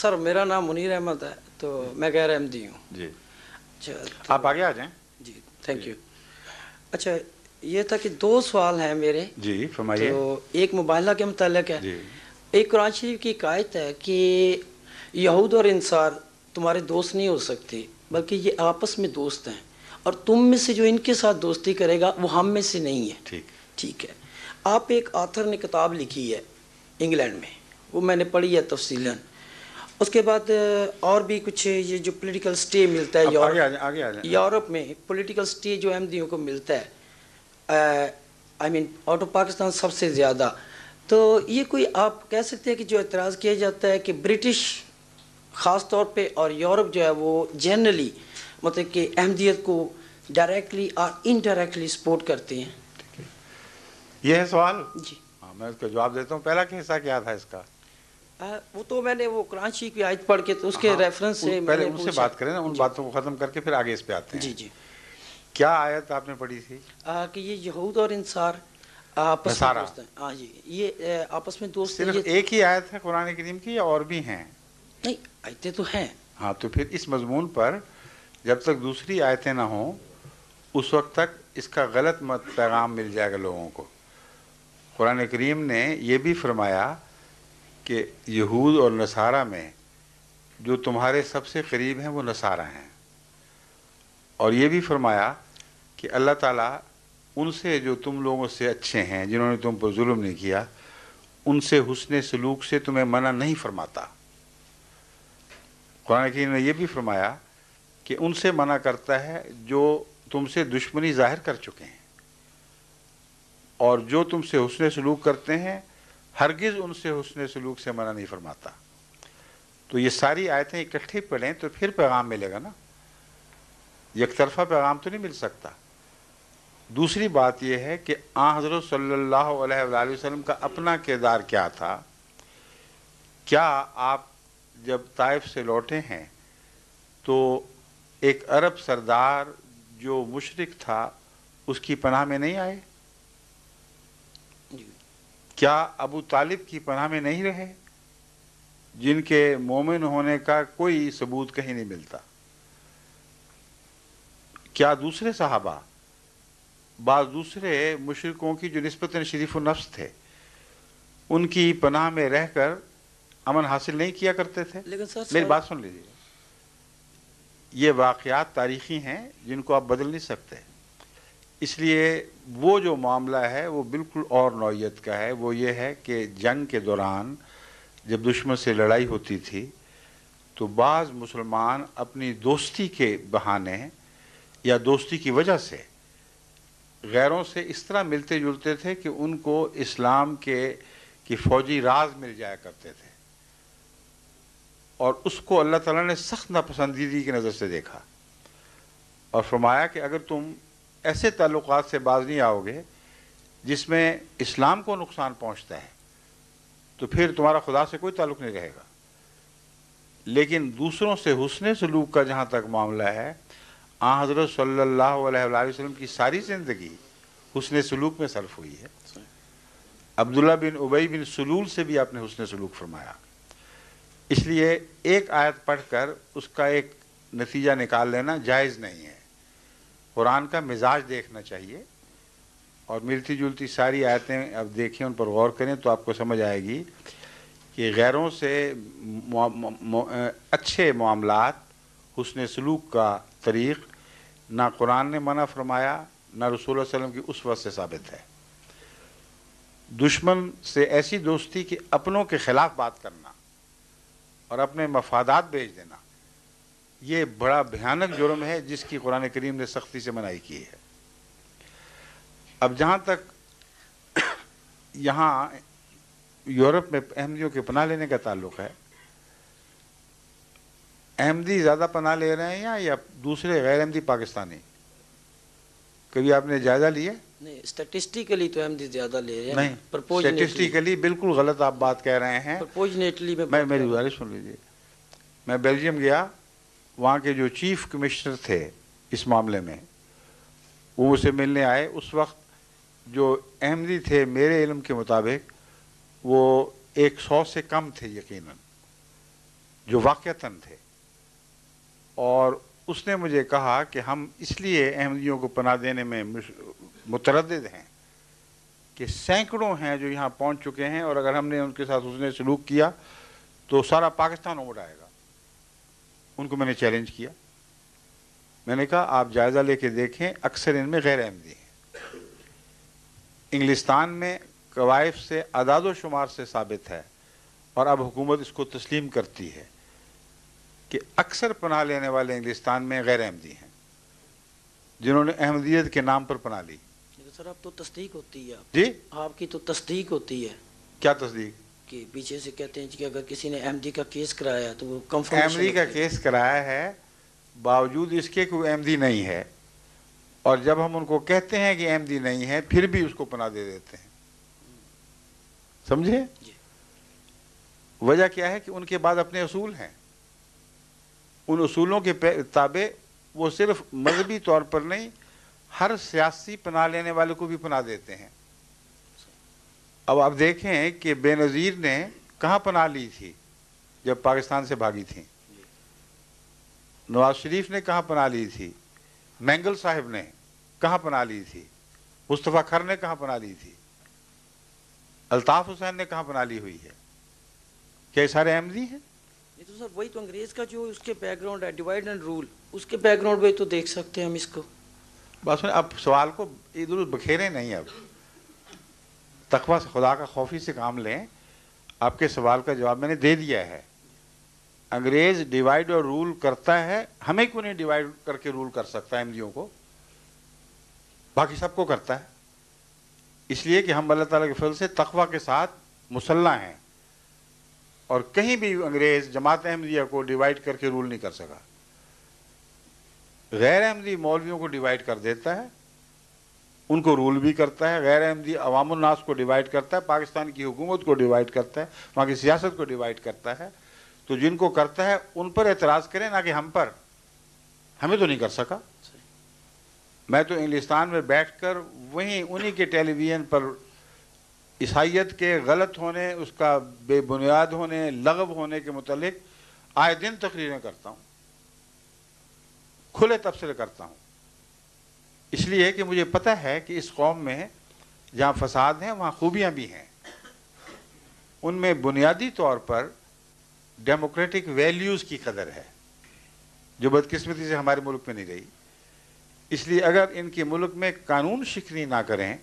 سر میرا نام منیر احمد ہے، تو میں غیر احمدی ہوں جی اچھا آپ آگے آ جائیں. جی تھینک یو. اچھا یہ تھا کہ دو سوال ہیں میرے. جی فرمائیے. تو ایک مباہلہ کے متعلق ہے. جی ایک قرآن شریف کی ایک آیت ہے کہ یہود اور انصار تمہارے دوست نہیں ہو سکتے بلکہ یہ آپس میں دوست ہیں، اور تم میں سے جو ان کے ساتھ دوستی کرے گا وہ ہم میں سے نہیں ہے. ٹھیک. ٹھیک ہے. آپ ایک آتھر نے کتاب لکھی ہے انگلینڈ میں، وہ میں نے پڑھی ہے تفصیلاً. اس کے بعد اور بھی کچھ یہ جو پولیٹیکل سٹے ملتا ہے آگے آ جائیں. یورپ میں پولیٹیکل سٹے جو احمدیوں کو ملتا ہے، آئی مین آؤٹ آف پاکستان سب سے زیادہ. تو یہ کوئی آپ کہہ سکتے ہیں کہ جو اعتراض کیا جاتا ہے کہ برٹش خاص طور پہ اور یورپ جو ہے وہ جنرلی مطلب کہ احمدیت کو ڈائریکٹلی اور انڈائریکٹلی سپورٹ کرتے ہیں. یہ ہے سوال. جی ہاں میں اس کا جواب دیتا ہوں. پہلا کہ حصہ کیا تھا اس کا؟ وہ تو میں نے وہ قرآن شریف کی آیت پڑھ کے تو اس کے ریفرنس سے پہلے ان سے بات کریں نا، ان باتوں کو ختم کر کے پھر آگے اس پہ آتے ہیں. جی جی. کیا آیت آپ نے پڑھی تھی؟ کہ یہ یہود اور انصار آپس میں دوست ہیں. ہاں جی یہ آپس میں دوست ہیں. صرف ایک ہی آیت ہے قرآن کریم کی یا اور بھی ہیں؟ نہیں آیتیں تو ہیں. ہاں تو پھر اس مضمون پر جب تک دوسری آیتیں نہ ہوں اس وقت تک اس کا غلط پیغام مل جائے گا لوگوں کو. قرآن کریم نے یہ بھی فرمایا کہ یہود اور نصارہ میں جو تمہارے سب سے قریب ہیں وہ نصارہ ہیں، اور یہ بھی فرمایا کہ اللہ تعالیٰ ان سے جو تم لوگوں سے اچھے ہیں، جنہوں نے تم پر ظلم نہیں کیا، ان سے حسن سلوک سے تمہیں منع نہیں فرماتا. قرآن کریم نے یہ بھی فرمایا کہ ان سے منع کرتا ہے جو تم سے دشمنی ظاہر کر چکے ہیں، اور جو تم سے حسن سلوک کرتے ہیں ہرگز ان سے حسن سلوک سے منع نہیں فرماتا. تو یہ ساری آیتیں اکٹھی پڑھیں تو پھر پیغام ملے گا نا، یک طرفہ پیغام تو نہیں مل سکتا. دوسری بات یہ ہے کہ حضرت صلی اللہ علیہ وآلہ وسلم کا اپنا کردار کیا تھا. کیا آپ جب طائف سے لوٹے ہیں تو ایک عرب سردار جو مشرک تھا اس کی پناہ میں نہیں آئے؟ کیا ابو طالب کی پناہ میں نہیں رہے، جن کے مومن ہونے کا کوئی ثبوت کہیں نہیں ملتا؟ کیا دوسرے صحابہ، بعض دوسرے مشرکوں کی جو نسبتاً شریف النفس تھے، ان کی پناہ میں رہ کر امن حاصل نہیں کیا کرتے تھے؟ میری بات سن لیجیے. یہ واقعات تاریخی ہیں جن کو آپ بدل نہیں سکتے. اس لیے وہ جو معاملہ ہے وہ بالکل اور نوعیت کا ہے. وہ یہ ہے کہ جنگ کے دوران جب دشمن سے لڑائی ہوتی تھی تو بعض مسلمان اپنی دوستی کے بہانے یا دوستی کی وجہ سے غیروں سے اس طرح ملتے جلتے تھے کہ ان کو اسلام کے فوجی راز مل جایا کرتے تھے، اور اس کو اللہ تعالیٰ نے سخت ناپسندیدگی کی نظر سے دیکھا اور فرمایا کہ اگر تم ایسے تعلقات سے باز نہیں آؤ گے جس میں اسلام کو نقصان پہنچتا ہے تو پھر تمہارا خدا سے کوئی تعلق نہیں رہے گا. لیکن دوسروں سے حسن سلوک کا جہاں تک معاملہ ہے، حضرت صلی اللہ علیہ وآلہ وسلم کی ساری زندگی حسن سلوک میں صرف ہوئی ہے. عبداللہ بن ابی بن سلول سے بھی آپ نے حسن سلوک فرمایا. اس لیے ایک آیت پڑھ کر اس کا ایک نتیجہ نکال لینا جائز نہیں ہے. قرآن کا مزاج دیکھنا چاہیے، اور ملتی جلتی ساری آیتیں اب دیکھیں، ان پر غور کریں تو آپ کو سمجھ آئے گی کہ غیروں سے اچھے معاملات، حسن سلوک کا طریق نہ قرآن نے منع فرمایا نہ رسول اللہ علیہ وسلم کی اسوہ سے ثابت ہے. دشمن سے ایسی دوستی کہ اپنوں کے خلاف بات کرنا اور اپنے مفادات بیچ دینا، یہ بڑا بھیانک جرم ہے جس کی قرآن کریم نے سختی سے منائی کی ہے. اب جہاں تک یہاں یورپ میں احمدیوں کے پناہ لینے کا تعلق ہے، احمدی زیادہ پناہ لے رہے ہیں یا دوسرے غیر احمدی پاکستانی؟ کبھی آپ نے جائزہ لیا؟ نہیں، اسٹیٹسٹیکلی تو احمدی زیادہ لے رہے ہیں. نہیں، اسٹیٹسٹیکلی بالکل غلط آپ بات کہہ رہے ہیں. پرپوجنیٹلی میری گزارش سن لیجیے. میں بیلجیم گیا، وہاں کے جو چیف کمشنر تھے اس معاملے میں وہ مجھ سے ملنے آئے. اس وقت جو احمدی تھے میرے علم کے مطابق وہ 100 سے کم تھے یقیناً، جو واقعتاً تھے، اور اس نے مجھے کہا کہ ہم اس لیے احمدیوں کو پناہ دینے میں متردد ہیں کہ سینکڑوں ہیں جو یہاں پہنچ چکے ہیں، اور اگر ہم نے ان کے ساتھ حسن سلوک کیا تو سارا پاکستان امڑ آئے گا۔ ان کو میں نے چیلنج کیا، میں نے کہا آپ جائزہ لے کے دیکھیں، اکثر ان میں غیر احمدی ہیں۔ انگلستان میں قوائف سے اعداد و شمار سے ثابت ہے، اور اب حکومت اس کو تسلیم کرتی ہے کہ اکثر پناہ لینے والے انگلستان میں غیر احمدی ہیں، جنہوں نے احمدیت کے نام پر پناہ لی۔ سر آپ تو تصدیق ہوتی ہے، جی آپ کی تو تصدیق ہوتی ہے کیا تصدیق؟ کہ پیچھے سے کہتے ہیں کہ اگر کسی نے احمدی کا کیس کرایا تو وہ احمدی کا کیس کرایا ہے، باوجود اس کے کہ وہ احمدی نہیں ہے، اور جب ہم ان کو کہتے ہیں کہ احمدی نہیں ہے پھر بھی اس کو پناہ دے دیتے ہیں۔ سمجھے؟ جی۔ وجہ کیا ہے کہ ان کے بعد اپنے اصول ہیں، ان اصولوں کے تابع وہ صرف مذہبی طور پر نہیں، ہر سیاسی پناہ لینے والے کو بھی پناہ دیتے ہیں۔ اب آپ دیکھیں کہ بے نظیر نے کہاں پناہ لی تھی جب پاکستان سے بھاگی تھیں، نواز شریف نے کہاں پناہ لی تھی، مینگل صاحب نے کہاں پناہ لی تھی، مصطفیٰ کھر نے کہاں پناہ لی تھی، الطاف حسین نے کہاں پناہ لی ہوئی ہے؟ کیا یہ سارے احمدی ہیں؟ یہ تو سر وہی تو انگریز کا جو اس کے بیک گراؤنڈ ہے، ڈیوائڈ اینڈ رول، اس کے بیک گراؤنڈ میں تو دیکھ سکتے ہیں ہم اس کو۔ بس اب سوال کو ادھر بکھیرے نہیں، اب تقویٰ سے، خدا کا خوفی سے کام لیں۔ آپ کے سوال کا جواب میں نے دے دیا ہے۔ انگریز ڈیوائڈ اور رول کرتا ہے، ہمیں کیوں نہیں ڈیوائڈ کر کے رول کر سکتا احمدیوں کو؟ باقی سب کو کرتا ہے، اس لیے کہ ہم اللہ تعالیٰ کے فضل سے تقویٰ کے ساتھ مسلح ہیں، اور کہیں بھی انگریز جماعت احمدیہ کو ڈیوائڈ کر کے رول نہیں کر سکا۔ غیر احمدی مولویوں کو ڈیوائڈ کر دیتا ہے، ان کو رول بھی کرتا ہے، غیر احمدی عوام الناس کو ڈیوائڈ کرتا ہے، پاکستان کی حکومت کو ڈیوائڈ کرتا ہے، وہاں کی سیاست کو ڈیوائڈ کرتا ہے۔ تو جن کو کرتا ہے ان پر اعتراض کریں، نہ کہ ہم پر۔ ہمیں تو نہیں کر سکا۔ میں تو انگلستان میں بیٹھ کر وہیں انہی کے ٹیلی ویژن پر عیسائیت کے غلط ہونے، اس کا بے بنیاد ہونے، لغو ہونے کے متعلق آئے دن تقریریں کرتا ہوں، کھلے تبصرے کرتا ہوں، اس لیے کہ مجھے پتہ ہے کہ اس قوم میں جہاں فساد ہیں وہاں خوبیاں بھی ہیں۔ ان میں بنیادی طور پر ڈیموکریٹک ویلیوز کی قدر ہے، جو بدقسمتی سے ہمارے ملک میں نہیں رہی۔ اس لیے اگر ان کے ملک میں قانون شکنی نہ کریں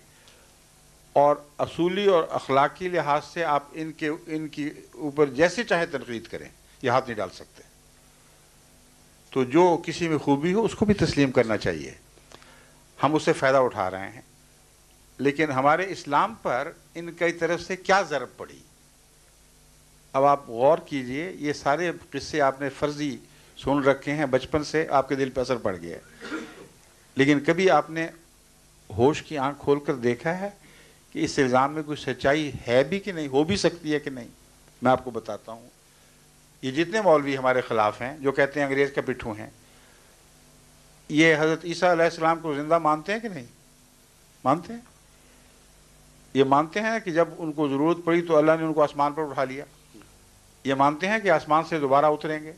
اور اصولی اور اخلاقی لحاظ سے آپ ان کی اوپر جیسے چاہے تنقید کریں، یہ ہاتھ نہیں ڈال سکتے۔ تو جو کسی میں خوبی ہو اس کو بھی تسلیم کرنا چاہیے۔ ہم اس سے فائدہ اٹھا رہے ہیں، لیکن ہمارے اسلام پر ان کی طرف سے کیا ضرب پڑی؟ اب آپ غور کیجئے، یہ سارے قصے آپ نے فرضی سن رکھے ہیں، بچپن سے آپ کے دل پہ اثر پڑ گیا ہے، لیکن کبھی آپ نے ہوش کی آنکھ کھول کر دیکھا ہے کہ اس الزام میں کوئی سچائی ہے بھی کہ نہیں، ہو بھی سکتی ہے کہ نہیں؟ میں آپ کو بتاتا ہوں، یہ جتنے مولوی ہمارے خلاف ہیں جو کہتے ہیں انگریز کا پٹھو ہیں، یہ حضرت عیسیٰ علیہ السلام کو زندہ مانتے ہیں کہ نہیں مانتے ہیں؟ یہ مانتے ہیں کہ جب ان کو ضرورت پڑی تو اللہ نے ان کو آسمان پر اٹھا لیا؟ یہ مانتے ہیں کہ آسمان سے دوبارہ اتریں گے؟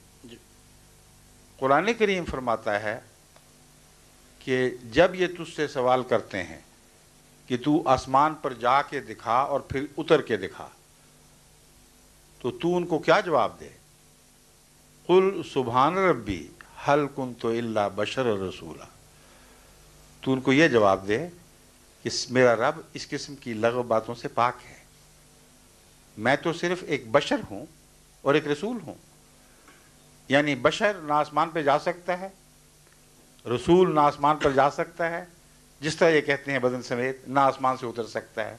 قرآن کریم فرماتا ہے کہ جب یہ تجھ سے سوال کرتے ہیں کہ تو آسمان پر جا کے دکھا اور پھر اتر کے دکھا، تو ان کو کیا جواب دے؟ قل سبحان ربی حل کنت الا بشر رسولا۔ تو ان کو یہ جواب دے کہ میرا رب اس قسم کی لغو باتوں سے پاک ہے، میں تو صرف ایک بشر ہوں اور ایک رسول ہوں۔ یعنی بشر نہ آسمان پہ جا سکتا ہے، رسول نہ آسمان پر جا سکتا ہے، جس طرح یہ کہتے ہیں بدن سمیت، نہ آسمان سے اتر سکتا ہے۔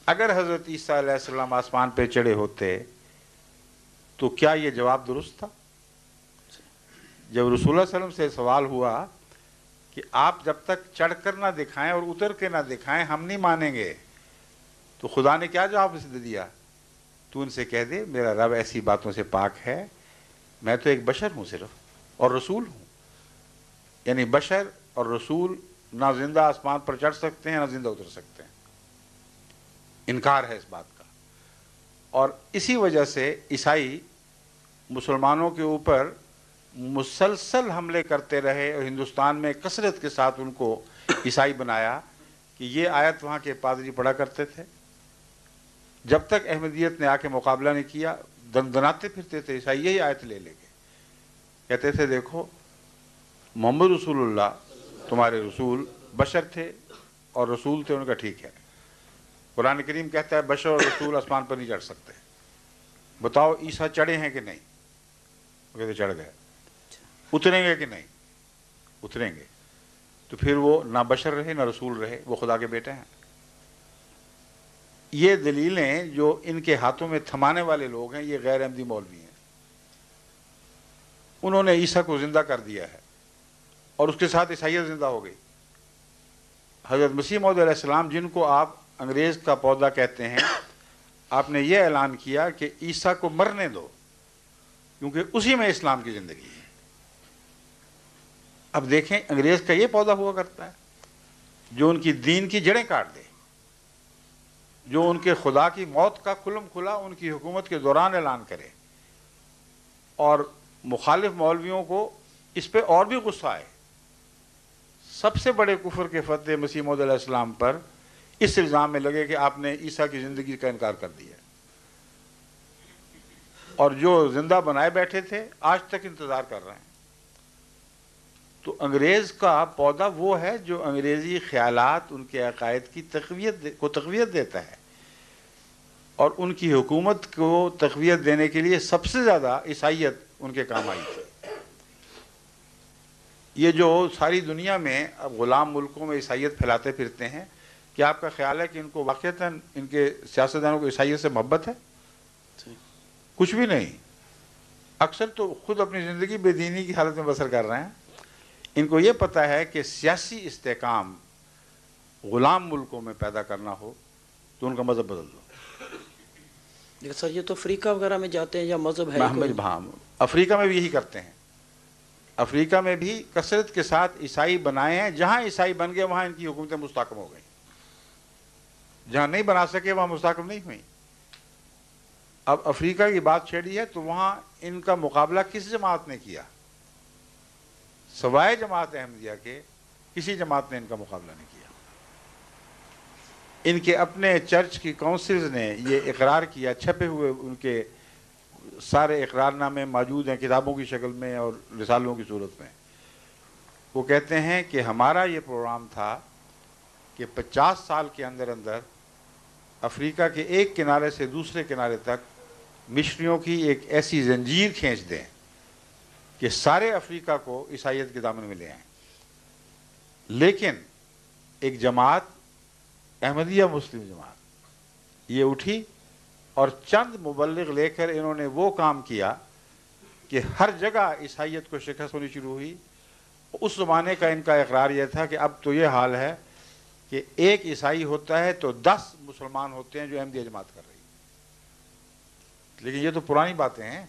اگر حضرت عیسیٰ علیہ السلام آسمان پہ چڑھے ہوتے تو کیا یہ جواب درست تھا؟ جب رسول اللہ صلی اللہ علیہ وسلم سے سوال ہوا کہ آپ جب تک چڑھ کر نہ دکھائیں اور اتر کے نہ دکھائیں ہم نہیں مانیں گے، تو خدا نے کیا جواب دیا؟ تو ان سے کہہ دے میرا رب ایسی باتوں سے پاک ہے، میں تو ایک بشر ہوں صرف، اور رسول ہوں۔ یعنی بشر اور رسول نہ زندہ آسمان پر چڑھ سکتے ہیں نہ زندہ اتر سکتے ہیں، انکار ہے اس بات کا۔ اور اسی وجہ سے عیسائی مسلمانوں کے اوپر مسلسل حملے کرتے رہے اور ہندوستان میں کثرت کے ساتھ ان کو عیسائی بنایا کہ یہ آیت وہاں کے پادری پڑھا کرتے تھے. جب تک احمدیت نے آ کے مقابلہ نہیں کیا دندناتے پھرتے تھے عیسائی یہی آیت لے لے کے. کہتے تھے دیکھو محمد رسول اللہ تمہارے رسول بشر تھے اور رسول تھے ان کا ٹھیک ہے. قرآن کریم کہتا ہے بشر اور رسول آسمان پر نہیں چڑھ سکتے. بتاؤ عیسیٰ چڑھے ہیں کہ نہیں؟ وہ کہتے چڑھ گئے. اتریں گے کہ نہیں؟ اتریں گے. تو پھر وہ نہ بشر رہے نہ رسول رہے, وہ خدا کے بیٹے ہیں. یہ دلیلیں جو ان کے ہاتھوں میں تھمانے والے لوگ ہیں یہ غیر احمدی مولوی ہیں. انہوں نے عیسیٰ کو زندہ کر دیا ہے اور اس کے ساتھ عیسائیت زندہ ہو گئی. حضرت مسیح موعود علیہ السلام جن کو آپ انگریز کا پودا کہتے ہیں, آپ نے یہ اعلان کیا کہ عیسیٰ کو مرنے دو کیونکہ اسی میں اسلام کی زندگی ہے. اب دیکھیں انگریز کا یہ پودا ہوا کرتا ہے جو ان کی دین کی جڑیں کاٹ دے, جو ان کے خدا کی موت کا کھلم کھلا ان کی حکومت کے دوران اعلان کرے, اور مخالف مولویوں کو اس پہ اور بھی غصہ آئے. سب سے بڑے کفر کے فتوے مسیح موعود علیہ السلام پر اس الزام میں لگے کہ آپ نے عیسیٰ کی زندگی کا انکار کر دیا, اور جو زندہ بنائے بیٹھے تھے آج تک انتظار کر رہے ہیں. تو انگریز کا پودا وہ ہے جو انگریزی خیالات ان کے عقائد کی تقویت دیتا ہے, اور ان کی حکومت کو تقویت دینے کے لیے سب سے زیادہ عیسائیت ان کے کام آئی تھی. یہ جو ساری دنیا میں اب غلام ملکوں میں عیسائیت پھیلاتے پھرتے ہیں, کیا آپ کا خیال ہے کہ ان کو واقعتاً ان کے سیاستدانوں کو عیسائیت سے محبت ہے؟ کچھ بھی نہیں. اکثر تو خود اپنی زندگی بے دینی کی حالت میں بسر کر رہے ہیں. ان کو یہ پتہ ہے کہ سیاسی استحکام غلام ملکوں میں پیدا کرنا ہو تو ان کا مذہب بدل دو. لیکن سر یہ تو افریقہ وغیرہ میں جاتے ہیں یا مذہب ہے ہاں, افریقہ میں بھی یہی کرتے ہیں. افریقہ میں بھی کثرت کے ساتھ عیسائی بنائے ہیں. جہاں عیسائی بن گئے وہاں ان کی حکومتیں مستحکم ہو گئیں, جہاں نہیں بنا سکے وہاں مستحکم نہیں ہوئیں. اب افریقہ کی بات چھیڑی ہے تو وہاں ان کا مقابلہ کس جماعت نے کیا؟ سوائے جماعت احمدیہ کے کسی جماعت نے ان کا مقابلہ نہیں کیا. ان کے اپنے چرچ کی کونسلز نے یہ اقرار کیا, چھپے ہوئے ان کے سارے اقرار نامے موجود ہیں کتابوں کی شکل میں اور رسالوں کی صورت میں. وہ کہتے ہیں کہ ہمارا یہ پروگرام تھا کہ 50 سال کے اندر اندر افریقہ کے ایک کنارے سے دوسرے کنارے تک مشنریوں کی ایک ایسی زنجیر کھینچ دیں کہ سارے افریقہ کو عیسائیت کے دامن میں لے آئیں. لیکن ایک جماعت احمدیہ مسلم جماعت یہ اٹھی اور چند مبلغ لے کر انہوں نے وہ کام کیا کہ ہر جگہ عیسائیت کو شکست ہونی شروع ہوئی. اس زمانے کا ان کا اقرار یہ تھا کہ اب تو یہ حال ہے کہ ایک عیسائی ہوتا ہے تو 10 مسلمان ہوتے ہیں جو احمدیہ جماعت کر رہی. لیکن یہ تو پرانی باتیں ہیں.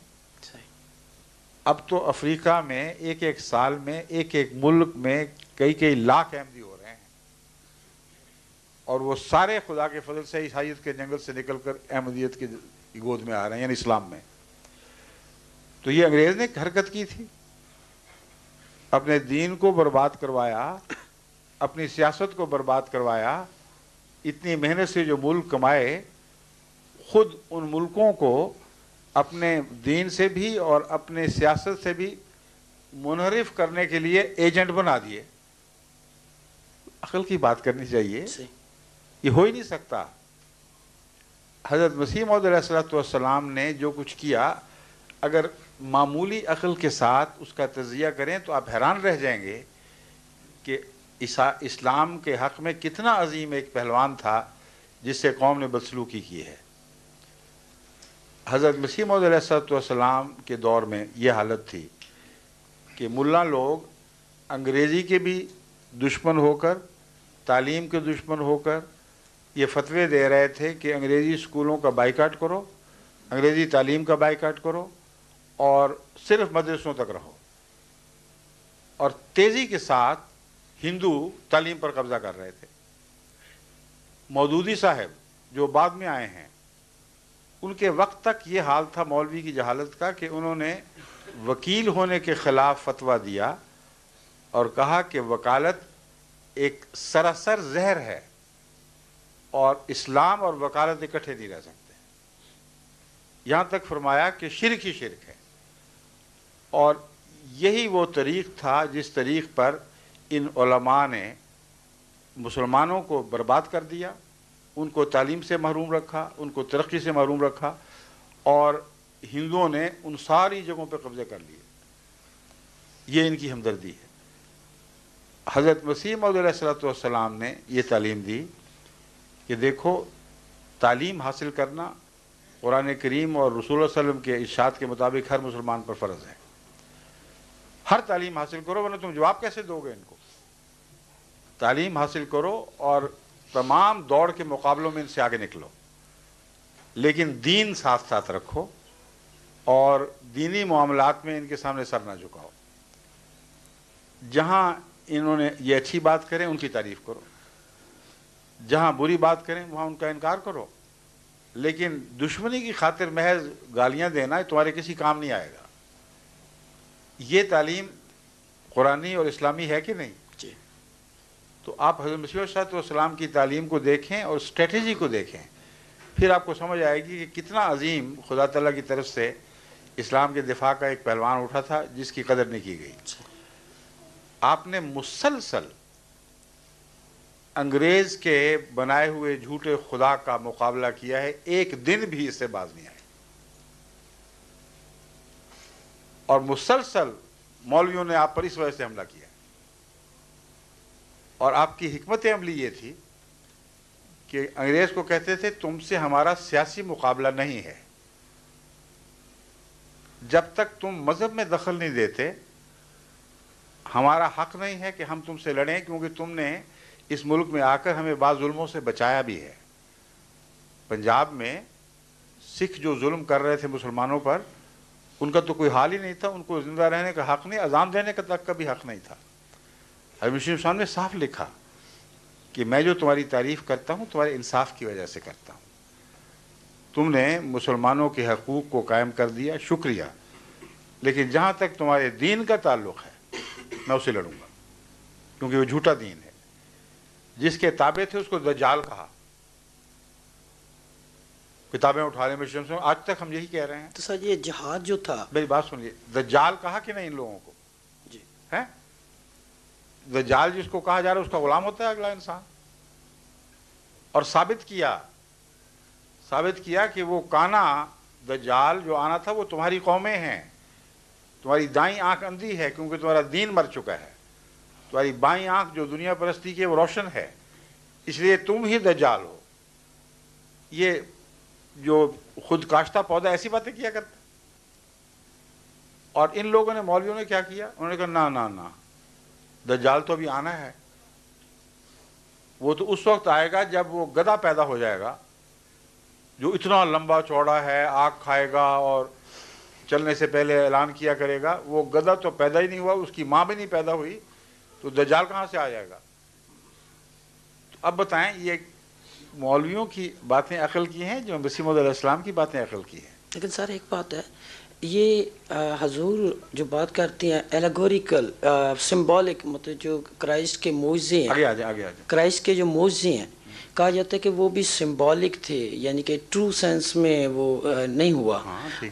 اب تو افریقہ میں ایک ایک سال میں ایک ایک ملک میں کئی لاکھ احمدی ہو رہے ہیں, اور وہ سارے خدا کے فضل سے عیسائیت کے جنگل سے نکل کر احمدیت کی گود میں آ رہے ہیں, یعنی اسلام میں. تو یہ انگریز نے حرکت کی تھی, اپنے دین کو برباد کروایا, اپنی سیاست کو برباد کروایا. اتنی محنت سے جو ملک کمائے, خود ان ملکوں کو اپنے دین سے بھی اور اپنے سیاست سے بھی منحرف کرنے کے لیے ایجنٹ بنا دیے. عقل کی بات کرنی چاہیے, یہ ہو ہی نہیں سکتا. حضرت مسیح موعود علیہ السلام نے جو کچھ کیا, اگر معمولی عقل کے ساتھ اس کا تجزیہ کریں تو آپ حیران رہ جائیں گے کہ اسلام کے حق میں کتنا عظیم ایک پہلوان تھا جس سے قوم نے بدسلوکی کی ہے. حضرت مسیح موعود علیہ السلام کے دور میں یہ حالت تھی کہ ملا لوگ انگریزی کے بھی دشمن ہو کر, تعلیم کے دشمن ہو کر یہ فتوے دے رہے تھے کہ انگریزی اسکولوں کا بائیکاٹ کرو, انگریزی تعلیم کا بائیکاٹ کرو, اور صرف مدرسوں تک رہو. اور تیزی کے ساتھ ہندو تعلیم پر قبضہ کر رہے تھے. مودودی صاحب جو بعد میں آئے ہیں, ان کے وقت تک یہ حال تھا مولوی کی جہالت کا کہ انہوں نے وکیل ہونے کے خلاف فتویٰ دیا اور کہا کہ وکالت ایک سراسر زہر ہے اور اسلام اور وکالت اکٹھے نہیں رہ سکتے. یہاں تک فرمایا کہ شرک ہی شرک ہے. اور یہی وہ طریق تھا جس طریق پر ان علماء نے مسلمانوں کو برباد کر دیا، ان کو تعلیم سے محروم رکھا، ان کو ترقی سے محروم رکھا، اور ہندوؤں نے ان ساری جگہوں پہ قبضے کر لیے. یہ ان کی ہمدردی ہے. حضرت مسیح موعود علیہ الصلوۃ والسلام نے یہ تعلیم دی کہ دیکھو، تعلیم حاصل کرنا قرآن کریم اور رسول اللہ صلی اللہ علیہ وسلم کے ارشاد کے مطابق ہر مسلمان پر فرض ہے. ہر تعلیم حاصل کرو، ورنہ تم جواب کیسے دو گے ان کو؟ تعلیم حاصل کرو اور تمام دوڑ کے مقابلوں میں ان سے آگے نکلو، لیکن دین ساتھ ساتھ رکھو اور دینی معاملات میں ان کے سامنے سر نہ جھکاؤ. جہاں انہوں نے یہ اچھی بات کریں ان کی تعریف کرو، جہاں بری بات کریں وہاں ان کا انکار کرو، لیکن دشمنی کی خاطر محض گالیاں دینا تمہارے کسی کام نہیں آئے گا. یہ تعلیم قرآنی اور اسلامی ہے کہ نہیں؟ جی. تو آپ حضرت مسیح علیہ السلام کی تعلیم کو دیکھیں اور اسٹریٹجی کو دیکھیں، پھر آپ کو سمجھ آئے گی کہ کتنا عظیم خدا تعالیٰ کی طرف سے اسلام کے دفاع کا ایک پہلوان اٹھا تھا جس کی قدر نہیں کی گئی. آپ نے مسلسل انگریز کے بنائے ہوئے جھوٹے خدا کا مقابلہ کیا ہے، ایک دن بھی اس سے باز نہیں آئے. اور مسلسل مولویوں نے آپ پر اس وجہ سے حملہ کیا. اور آپ کی حکمت عملی یہ تھی کہ انگریز کو کہتے تھے تم سے ہمارا سیاسی مقابلہ نہیں ہے، جب تک تم مذہب میں دخل نہیں دیتے ہمارا حق نہیں ہے کہ ہم تم سے لڑیں، کیونکہ تم نے اس ملک میں آ کر ہمیں بعض ظلموں سے بچایا بھی ہے. پنجاب میں سکھ جو ظلم کر رہے تھے مسلمانوں پر، ان کا تو کوئی حال ہی نہیں تھا، ان کو زندہ رہنے کا حق نہیں، اذان دینے کا تک کا بھی حق نہیں تھا. حضرت مسیح صاحب نے صاف لکھا کہ میں جو تمہاری تعریف کرتا ہوں تمہارے انصاف کی وجہ سے کرتا ہوں. تم نے مسلمانوں کے حقوق کو قائم کر دیا، شکریہ، لیکن جہاں تک تمہارے دین کا تعلق ہے میں اسے لڑوں گا، کیونکہ وہ جھوٹا دین ہے. جس کے تابع تھے اس کو دجال کہا. کتابیں اٹھا لیں مسلم سے، آج تک ہم یہی کہہ رہے ہیں. تو سر یہ جہاد جو تھا، میری بات سنیے، دجال کہا کہ نہیں ان لوگوں کو؟ جی. ہے دجال جس کو کہا جا رہا ہے اس کا غلام ہوتا ہے اگلا انسان. اور ثابت کیا کہ وہ کانا دجال جو آنا تھا وہ تمہاری قومیں ہیں. تمہاری دائیں آنکھ اندھی ہے کیونکہ تمہارا دین مر چکا ہے، تمہاری بائیں آنکھ جو دنیا پرستی کی وہ روشن ہے، اس لیے تم ہی دجال ہو. یہ جو خود کاشتہ پودا ایسی باتیں کیا کرتا. اور ان لوگوں نے، مولویوں نے کیا کیا؟ انہوں نے کہا نہ دجال تو ابھی آنا ہے، وہ تو اس وقت آئے گا جب وہ گدھا پیدا ہو جائے گا جو اتنا لمبا چوڑا ہے، آگ کھائے گا اور چلنے سے پہلے اعلان کیا کرے گا. وہ گدھا تو پیدا ہی نہیں ہوا، اس کی ماں بھی نہیں پیدا ہوئی، تو دجال کہاں سے آ جائے گا؟ تو اب بتائیں، یہ مولویوں کی باتیں عقل کی ہیں جو مسیح موعود علیہ السلام کی باتیں عقل کی ہیں. لیکن سر ایک بات ہے، یہ حضور جو بات کرتے ہیں ایلیگوریکل سمبولک، مطلب جو کرائسٹ کے معجزے ہیں، آگے کرائسٹ کے جو معجزے ہیں، کہا جاتا ہے کہ وہ بھی سمبولک تھے، یعنی کہ ٹرو سینس میں وہ نہیں ہوا.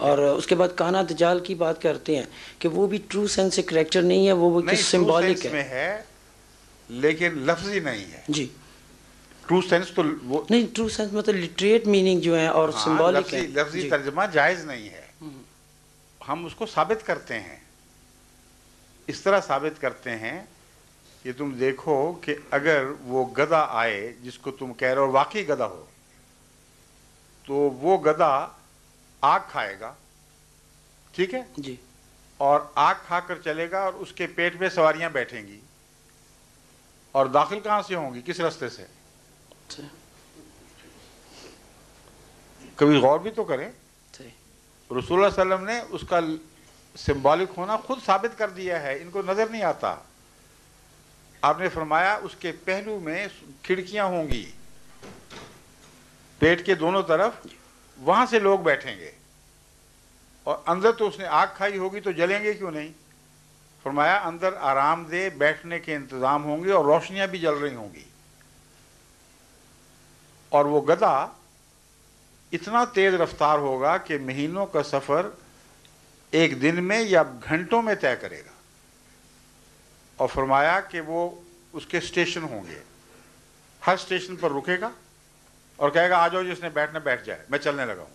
اور اس کے بعد کانا دجال کی بات کرتے ہیں کہ وہ بھی ٹرو سینس سے کریکٹر نہیں ہے، وہ بھی سمبولک ہے، لیکن لفظی نہیں ہے. جی. ٹرو سینس تو وہ نہیں، ٹرو سینس مطلب لٹریٹ میننگ جو ہے اور سمبولک ہے. لفظی ترجمہ جائز نہیں ہے. ہم اس کو ثابت کرتے ہیں، اس طرح ثابت کرتے ہیں کہ تم دیکھو کہ اگر وہ گدھا آئے جس کو تم کہہ رہے ہو واقعی گدھا ہو، تو وہ گدھا آگ کھائے گا، ٹھیک ہے جی، اور آگ کھا کر چلے گا اور اس کے پیٹ میں سواریاں بیٹھیں گی، اور داخل کہاں سے ہوں گی؟ کس راستے سے؟ کبھی غور بھی تو کریں. رسول اللہ صلی اللہ علیہ وسلم نے اس کا سمبولک ہونا خود ثابت کر دیا ہے، ان کو نظر نہیں آتا. آپ نے فرمایا اس کے پہلو میں کھڑکیاں ہوں گی، پیٹ کے دونوں طرف وہاں سے لوگ بیٹھیں گے، اور اندر تو اس نے آگ کھائی ہوگی تو جلیں گے کیوں نہیں؟ فرمایا اندر آرام دہ بیٹھنے کے انتظام ہوں گے اور روشنیاں بھی جل رہی ہوں گی، اور وہ گدھا اتنا تیز رفتار ہوگا کہ مہینوں کا سفر ایک دن میں یا گھنٹوں میں طے کرے گا، اور فرمایا کہ وہ اس کے اسٹیشن ہوں گے، ہر اسٹیشن پر رکے گا اور کہے گا آ جاؤ جس نے بیٹھنا بیٹھ جائے، میں چلنے لگا ہوں،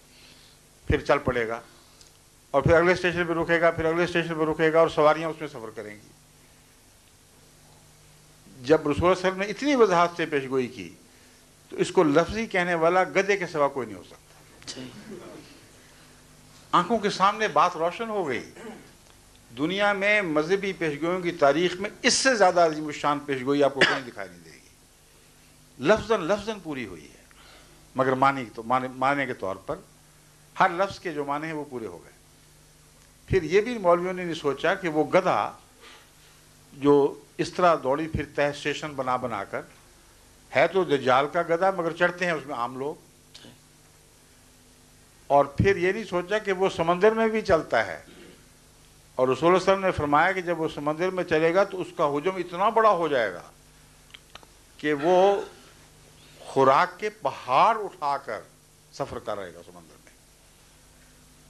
پھر چل پڑے گا، اور پھر اگلے اسٹیشن پہ رکے گا، پھر اگلے اسٹیشن پہ رکے گا، اور سواریاں اس میں سفر کریں گی۔ جب رسول اللہ صلی اللہ علیہ وسلم نے اتنی وضاحت سے پیش گوئی کی تو اس کو لفظی کہنے والا گدھے کے سوا کوئی نہیں ہو سکتا۔ آنکھوں کے سامنے بات روشن ہو گئی۔ دنیا میں مذہبی پیشگوئیوں کی تاریخ میں اس سے زیادہ عظیم الشان پیشگوئی آپ کو کہیں دکھائی نہیں دے گی، لفظاً پوری ہوئی ہے، مگر معنی کے طور پر ہر لفظ کے جو معنی ہیں وہ پورے ہو گئے۔ پھر یہ بھی مولویوں نے نہیں سوچا کہ وہ گدھا جو اس طرح دوڑی پھرتا ہے اسٹیشن بنا بنا کر، ہے تو دجال کا گدھا مگر چڑھتے ہیں اس میں عام لوگ، اور پھر یہ نہیں سوچا کہ وہ سمندر میں بھی چلتا ہے، اور رسول اللہ صلی اللہ علیہ وسلم نے فرمایا کہ جب وہ سمندر میں چلے گا تو اس کا حجم اتنا بڑا ہو جائے گا کہ وہ خوراک کے پہاڑ اٹھا کر سفر کر رہے گا سمندر میں،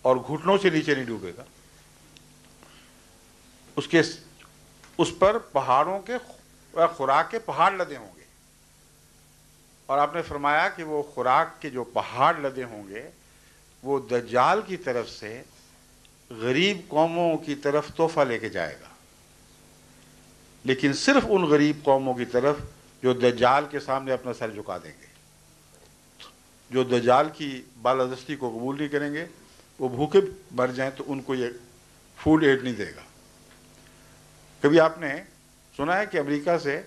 اور گھٹنوں سے نیچے نہیں ڈوبے گا، اس پر پہاڑوں کے خوراک کے پہاڑ لدے ہوں گے، اور آپ نے فرمایا کہ وہ خوراک کے جو پہاڑ لدے ہوں گے وہ دجال کی طرف سے غریب قوموں کی طرف تحفہ لے کے جائے گا، لیکن صرف ان غریب قوموں کی طرف جو دجال کے سامنے اپنا سر جھکا دیں گے، جو دجال کی بالادستی کو قبول نہیں کریں گے، وہ بھوکے مر جائیں تو ان کو یہ فوڈ ایڈ نہیں دے گا۔ کبھی آپ نے سنا ہے کہ امریکہ سے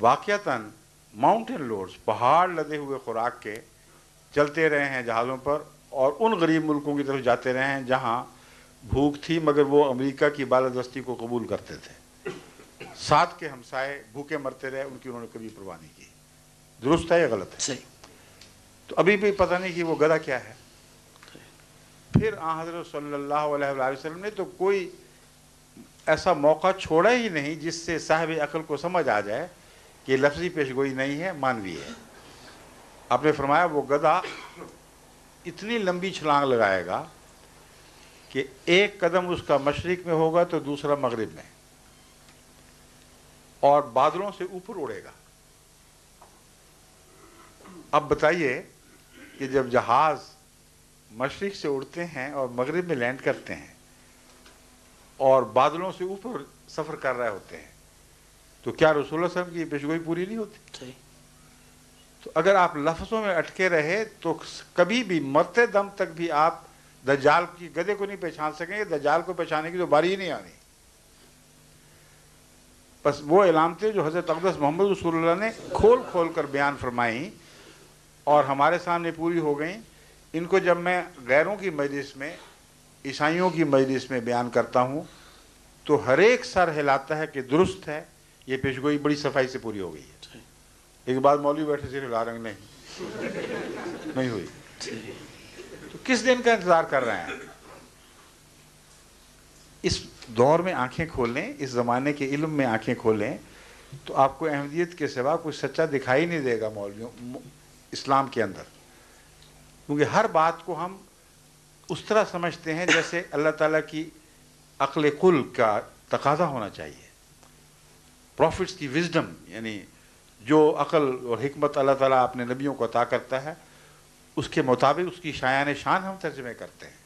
واقعتاً ماؤنٹین لوڈز پہاڑ لدے ہوئے خوراک کے چلتے رہے ہیں جہازوں پر، اور ان غریب ملکوں کی طرف جاتے رہے ہیں جہاں بھوک تھی مگر وہ امریکہ کی بالادستی کو قبول کرتے تھے، ساتھ کے ہمسائے بھوکے مرتے رہے، ان کی انہوں نے کبھی پرواہ نہیں کی۔ درست ہے یا غلط ہے؟ صحیح۔ تو ابھی بھی پتہ نہیں کہ وہ گدھا کیا ہے۔ پھر آن حضرت صلی اللہ علیہ وآلہ وسلم نے تو کوئی ایسا موقع چھوڑا ہی نہیں جس سے صاحب عقل کو سمجھ آ جائے کہ لفظی پیشگوئی نہیں ہے، مانوی ہے۔ آپ نے فرمایا وہ گدھا اتنی لمبی چھلانگ لگائے گا کہ ایک قدم اس کا مشرق میں ہوگا تو دوسرا مغرب میں، اور بادلوں سے اوپر اڑے گا۔ اب بتائیے کہ جب جہاز مشرق سے اڑتے ہیں اور مغرب میں لینڈ کرتے ہیں اور بادلوں سے اوپر سفر کر رہے ہوتے ہیں تو کیا رسول اللہ صلی اللہ علیہ وسلم کی پیشگوئی پوری نہیں ہوتی؟ صحیح۔ تو اگر آپ لفظوں میں اٹکے رہے تو کبھی بھی مرتے دم تک بھی آپ دجال کی گدھے کو نہیں پہچان سکیں گے، دجال کو پہچانے کی تو باری ہی نہیں آنی۔ بس وہ علامتیں جو حضرت اقدس محمد رسول اللہ نے کھول کھول کر بیان فرمائیں اور ہمارے سامنے پوری ہو گئیں، ان کو جب میں غیروں کی مجلس میں، عیسائیوں کی مجلس میں بیان کرتا ہوں تو ہر ایک سر ہلاتا ہے کہ درست ہے، یہ پیشگوئی بڑی صفائی سے پوری ہو گئی ہے۔ ایک بات مولوی بیٹھے سے ہلا رنگ نہیں ہوئی، تو کس دن کا انتظار کر رہے ہیں؟ اس دور میں آنکھیں کھولیں، اس زمانے کے علم میں آنکھیں کھولیں تو آپ کو احمدیت کے سوا کوئی سچا دکھائی نہیں دے گا مولویوں اسلام کے اندر، کیونکہ ہر بات کو ہم اس طرح سمجھتے ہیں جیسے اللہ تعالیٰ کی عقل کل کا تقاضا ہونا چاہیے، پروفٹس کی وزڈم، یعنی جو عقل اور حکمت اللہ تعالیٰ اپنے نبیوں کو عطا کرتا ہے اس کے مطابق اس کی شایان شان ہم ترجمے کرتے ہیں،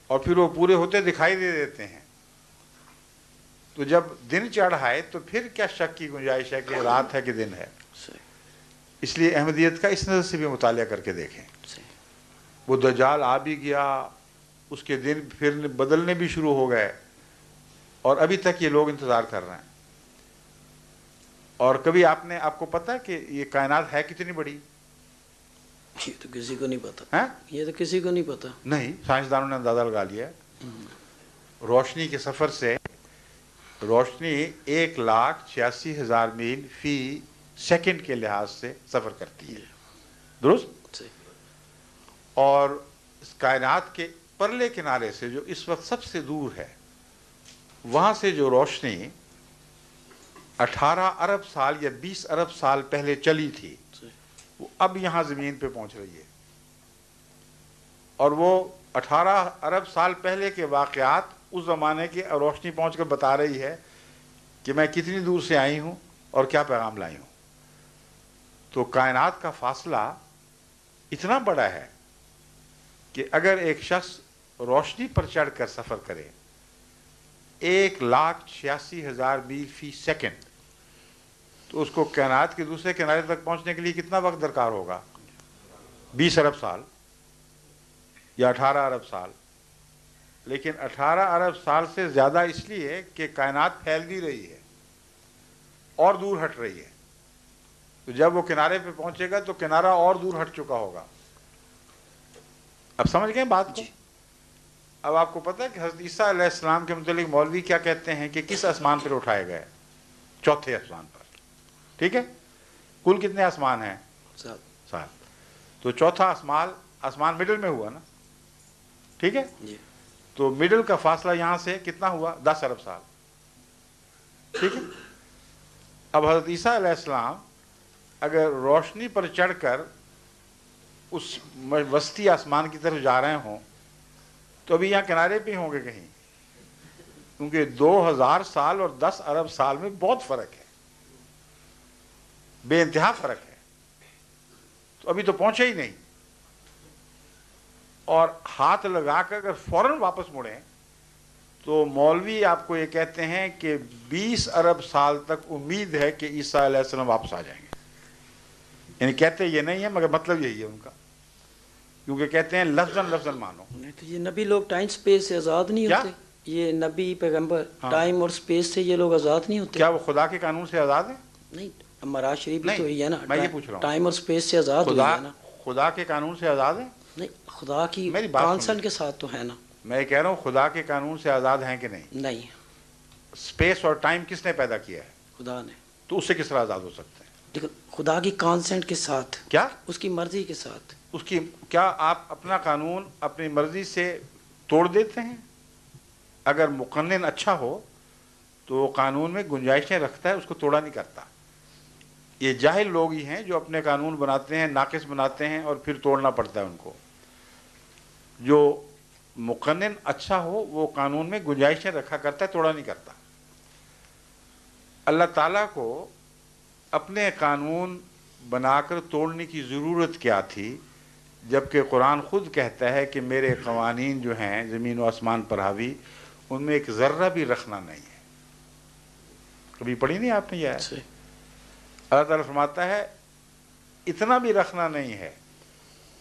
اور پھر وہ پورے ہوتے دکھائی دے دیتے ہیں۔ تو جب دن چڑھ آئے تو پھر کیا شک کی گنجائش ہے کہ رات ہے کہ دن ہے؟ اس لیے احمدیت کا اس نظر سے بھی مطالعہ کر کے دیکھیں۔ وہ دجال آ بھی گیا، اس کے دن پھر بدلنے بھی شروع ہو گئے، اور ابھی تک یہ لوگ انتظار کر رہے ہیں۔ اور کبھی آپ کو پتا کہ یہ کائنات ہے کتنی بڑی؟ یہ تو کسی کو نہیں پتا، یہ تو کسی کو نہیں پتا۔ نہیں، سائنسدانوں نے اندازہ لگا لیا ہے۔ روشنی کے سفر سے روشنی 1,86,000 میل فی سیکنڈ کے لحاظ سے سفر کرتی ہے، درست؟ اور اس کائنات کے پرلے کنارے سے جو اس وقت سب سے دور ہے، وہاں سے جو روشنی 18 ارب سال یا 20 ارب سال پہلے چلی تھی، وہ اب یہاں زمین پہ پہنچ رہی ہے، اور وہ 18 ارب سال پہلے کے واقعات اس زمانے کی روشنی پہنچ کر بتا رہی ہے کہ میں کتنی دور سے آئی ہوں اور کیا پیغام لائی ہوں۔ تو کائنات کا فاصلہ اتنا بڑا ہے کہ اگر ایک شخص روشنی پر چڑھ کر سفر کرے 1,86,000 میل فی سیکنڈ، تو اس کو کائنات کے دوسرے کنارے تک پہنچنے کے لیے کتنا وقت درکار ہوگا؟ 20 ارب سال یا 18 ارب سال۔ لیکن 18 ارب سال سے زیادہ اس لیے کہ کائنات پھیل بھی رہی ہے اور دور ہٹ رہی ہے، تو جب وہ کنارے پہ پہنچے گا تو کنارہ اور دور ہٹ چکا ہوگا۔ اب سمجھ گئے بات کو؟ اب آپ کو پتہ ہے کہ حضرت عیسیٰ علیہ السلام کے متعلق مولوی کیا کہتے ہیں کہ کس آسمان پر اٹھائے گئے؟ چوتھے آسمان پر، ٹھیک ہے؟ کل کتنے آسمان ہیں؟ 7۔ تو چوتھا آسمان مڈل میں ہوا نا، ٹھیک ہے؟ تو مڈل کا فاصلہ یہاں سے کتنا ہوا؟ 10 ارب سال، ٹھیک ہے؟ اب حضرت عیسیٰ علیہ السلام اگر روشنی پر چڑھ کر اس وسطی آسمان کی طرف جا رہے ہوں تو ابھی یہاں کنارے پہ ہوں گے کہیں، کیونکہ 2000 سال اور 10 ارب سال میں بہت فرق ہے، بے انتہا فرق ہے، تو ابھی تو پہنچے ہی نہیں۔ اور ہاتھ لگا کر اگر فوراً واپس مڑیں تو مولوی آپ کو یہ کہتے ہیں کہ 20 ارب سال تک امید ہے کہ عیسیٰ علیہ السلام واپس آ جائیں گے۔ یعنی کہتے یہ نہیں ہے مگر مطلب یہی ہے ان کا، کیونکہ کہتے ہیں لفظاً مانو۔ تو یہ نبی لوگ ٹائم سپیس سے آزاد نہیں ہوتے؟ یہ نبی پیغمبر ٹائم اور سپیس سے یہ لوگ آزاد نہیں ہوتے؟ کیا وہ خدا کے قانون سے آزاد ہیں؟ نہیں، معراج شریف بھی تو یہ ہے نا، میں یہ پوچھ رہا ہوں، ٹائم اور سپیس سے آزاد ہوئی ہے نا۔ خدا کے قانون سے آزاد ہیں؟ نہیں، خدا کی کانسنٹ کے ساتھ تو ہے نا۔ میں یہ کہہ رہا ہوں خدا کے قانون سے آزاد ہیں کہ نہیں؟ نہیں۔ سپیس اور ٹائم کس نے پیدا کیا ہے؟ خدا نے۔ تو اس سے کس طرح آزاد ہو سکتے ہیں؟ لیکن خدا کی کانسنٹ کے ساتھ، کیا اس کی مرضی کے ساتھ؟ اس کی کیا آپ اپنا قانون اپنی مرضی سے توڑ دیتے ہیں؟ اگر مقنن اچھا ہو تو وہ قانون میں گنجائشیں رکھتا ہے، اس کو توڑا نہیں کرتا۔ یہ جاہل لوگ ہی ہیں جو اپنے قانون بناتے ہیں، ناقص بناتے ہیں اور پھر توڑنا پڑتا ہے ان کو۔ جو مقنن اچھا ہو وہ قانون میں گنجائشیں رکھا کرتا ہے، توڑا نہیں کرتا۔ اللہ تعالیٰ کو اپنے قانون بنا کر توڑنے کی ضرورت کیا تھی، جبکہ قرآن خود کہتا ہے کہ میرے قوانین جو ہیں زمین و آسمان پر حاوی، ان میں ایک ذرہ بھی رکھنا نہیں ہے۔ کبھی پڑھی نہیں آپ نے یہ آیت؟ اللہ تعالیٰ فرماتا ہے اتنا بھی رکھنا نہیں ہے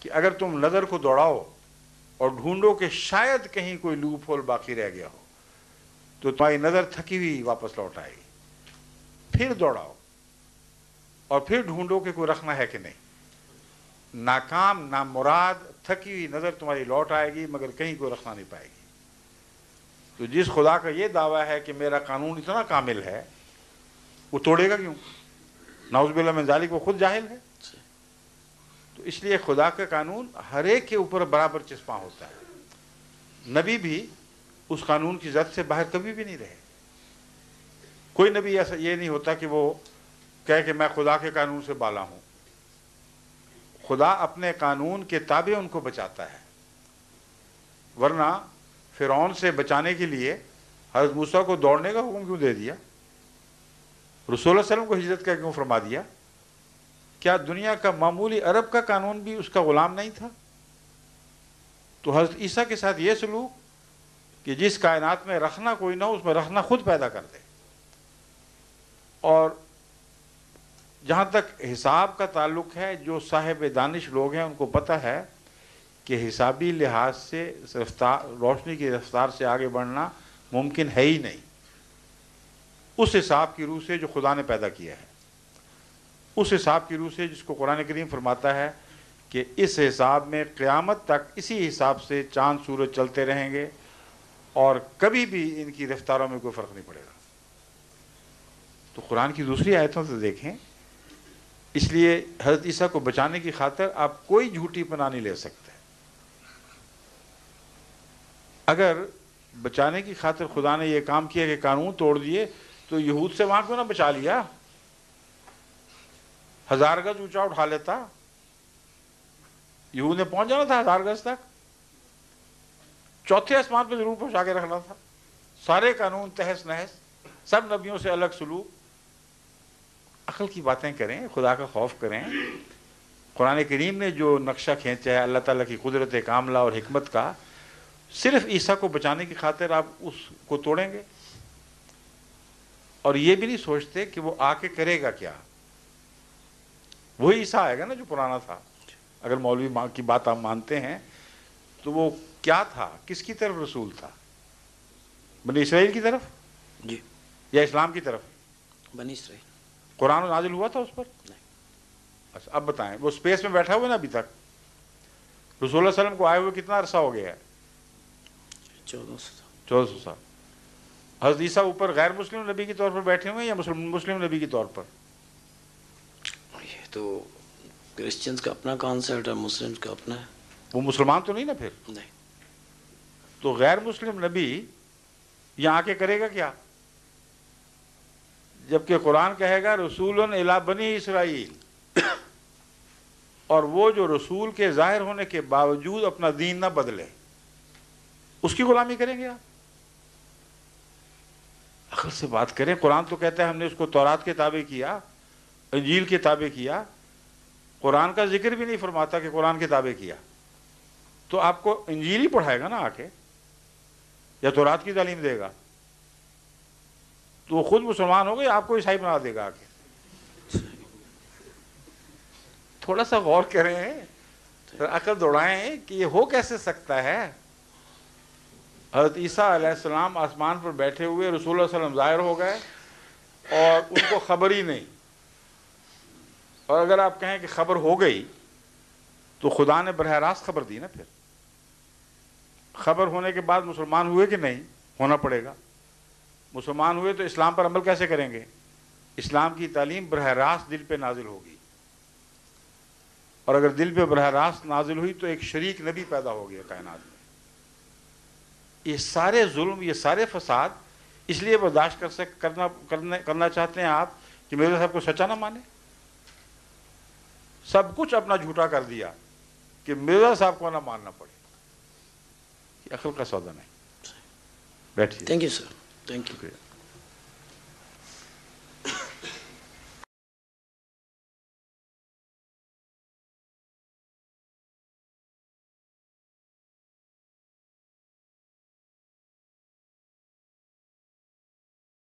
کہ اگر تم نظر کو دوڑاؤ اور ڈھونڈو کہ شاید کہیں کوئی لوپ ہول باقی رہ گیا ہو تو تمہاری نظر تھکی ہوئی واپس لوٹ آئے گی، پھر دوڑاؤ اور پھر ڈھونڈو کہ کوئی رکھنا ہے کہ نہیں۔ ناکام نامراد تھکی ہوئی نظر تمہاری لوٹ آئے گی مگر کہیں کوئی رکھنا نہیں پائے گی۔ تو جس خدا کا یہ دعویٰ ہے کہ میرا قانون اتنا کامل ہے، وہ توڑے گا کیوں؟ نعوذ باللہ من ذالک، وہ خود جاہل ہے۔ تو اس لیے خدا کا قانون ہر ایک کے اوپر برابر چسپاں ہوتا ہے۔ نبی بھی اس قانون کی زد سے باہر کبھی بھی نہیں رہے۔ کوئی نبی ایسا یہ نہیں ہوتا کہ وہ کہے کہ میں خدا کے قانون سے بالا ہوں۔ خدا اپنے قانون کے تابع ان کو بچاتا ہے، ورنہ فرعون سے بچانے کے لیے حضرت موسیٰ کو دوڑنے کا حکم کیوں دے دیا؟ رسول اللہ علیہ وسلم کو ہجرت کا کیوں فرما دیا؟ کیا دنیا کا معمولی عرب کا قانون بھی اس کا غلام نہیں تھا؟ تو حضرت عیسیٰ کے ساتھ یہ سلوک کہ جس کائنات میں رکھنا کوئی نہ ہو اس میں رکھنا خود پیدا کر دے۔ اور جہاں تک حساب کا تعلق ہے، جو صاحب دانش لوگ ہیں ان کو پتہ ہے کہ حسابی لحاظ سے روشنی کی رفتار سے آگے بڑھنا ممکن ہے ہی نہیں، اس حساب کی روح سے جو خدا نے پیدا کیا ہے، اس حساب کی روح سے جس کو قرآن کریم فرماتا ہے کہ اس حساب میں قیامت تک اسی حساب سے چاند سورج چلتے رہیں گے اور کبھی بھی ان کی رفتاروں میں کوئی فرق نہیں پڑے گا۔ تو قرآن کی دوسری آیتوں سے دیکھیں، اس لیے حضرت عیسیٰ کو بچانے کی خاطر آپ کوئی جھوٹی پناہ نہیں لے سکتے۔ اگر بچانے کی خاطر خدا نے یہ کام کیا کہ قانون توڑ دیے تو یہود سے وہاں کیوں نہ بچا لیا؟ 1000 گز اونچا اٹھا لیتا، یہود نے پہنچ جانا تھا 1000 گز تک، چوتھے آسمان پہ ضرور پہنچا کے رکھنا تھا۔ سارے قانون تہس نہس، سب نبیوں سے الگ سلوک۔ عقل کی باتیں کریں، خدا کا خوف کریں۔ قرآن کریم نے جو نقشہ کھینچا ہے اللہ تعالیٰ کی قدرت کاملہ اور حکمت کا، صرف عیسیٰ کو بچانے کی خاطر آپ اس کو توڑیں گے؟ اور یہ بھی نہیں سوچتے کہ وہ آ کے کرے گا کیا۔ وہی عیسیٰ آئے گا نا جو پرانا تھا۔ اگر مولوی ماں کی بات آپ مانتے ہیں تو وہ کیا تھا؟ کس کی طرف رسول تھا؟ بنی اسرائیل کی طرف جی یا اسلام کی طرف؟ بنی اسرائیل۔ قرآن نازل ہوا تھا اس پر؟ نہیں۔ اچھا اب بتائیں، وہ اسپیس میں بیٹھا ہوا نا ابھی تک، رسول اللہ علیہ وسلم کو آئے ہوئے کتنا عرصہ ہو گیا ہے؟ 1400 سال۔ حضرت عیسیٰ اوپر غیر مسلم نبی کے طور پر بیٹھے ہوئے ہیں یا مسلم نبی کے طور پر؟ یہ تو کرسچنز کا اپنا کانسیپٹ ہے، مسلمز کا اپنا ہے۔ وہ مسلمان تو نہیں نا پھر؟ نہیں۔ تو غیر مسلم نبی یہاں آ کے کرے گا کیا؟ جبکہ قرآن کہے گا رسول الی بنی اسرائیل، اور وہ جو رسول کے ظاہر ہونے کے باوجود اپنا دین نہ بدلے، اس کی غلامی کریں گے آپ؟ عقل سے بات کریں۔ قرآن تو کہتا ہے ہم نے اس کو تورات کے تابع کیا، انجیل کے تابع کیا، قرآن کا ذکر بھی نہیں فرماتا کہ قرآن کے تابع کیا۔ تو آپ کو انجیل ہی پڑھائے گا نا آ کے، یا تورات کی تعلیم دے گا؟ تو وہ خود مسلمان ہو گئے، آپ کو عیسائی بنا دے گا آ کے۔ تھوڑا سا غور کریں، عقل دوڑائیں کہ یہ ہو کیسے سکتا ہے؟ حضرت عیسیٰ علیہ السلام آسمان پر بیٹھے ہوئے، رسول اللہ علیہ وسلم ظاہر ہو گئے اور ان کو خبر ہی نہیں۔ اور اگر آپ کہیں کہ خبر ہو گئی تو خدا نے براہ راست خبر دی نا۔ پھر خبر ہونے کے بعد مسلمان ہوئے کہ نہیں؟ ہونا پڑے گا۔ مسلمان ہوئے تو اسلام پر عمل کیسے کریں گے؟ اسلام کی تعلیم براہ راست دل پہ نازل ہوگی، اور اگر دل پہ براہ راست نازل ہوئی تو ایک شریک نبی پیدا ہو گیا کائنات میں۔ یہ سارے ظلم، یہ سارے فساد اس لیے برداشت کرنا چاہتے ہیں آپ کہ مرزا صاحب کو سچا نہ مانے؟ سب کچھ اپنا جھوٹا کر دیا کہ مرزا صاحب کو نہ ماننا پڑے۔ یہ عقل کا سودا نہیں۔ بیٹھیے۔ Thank you sir, thank you.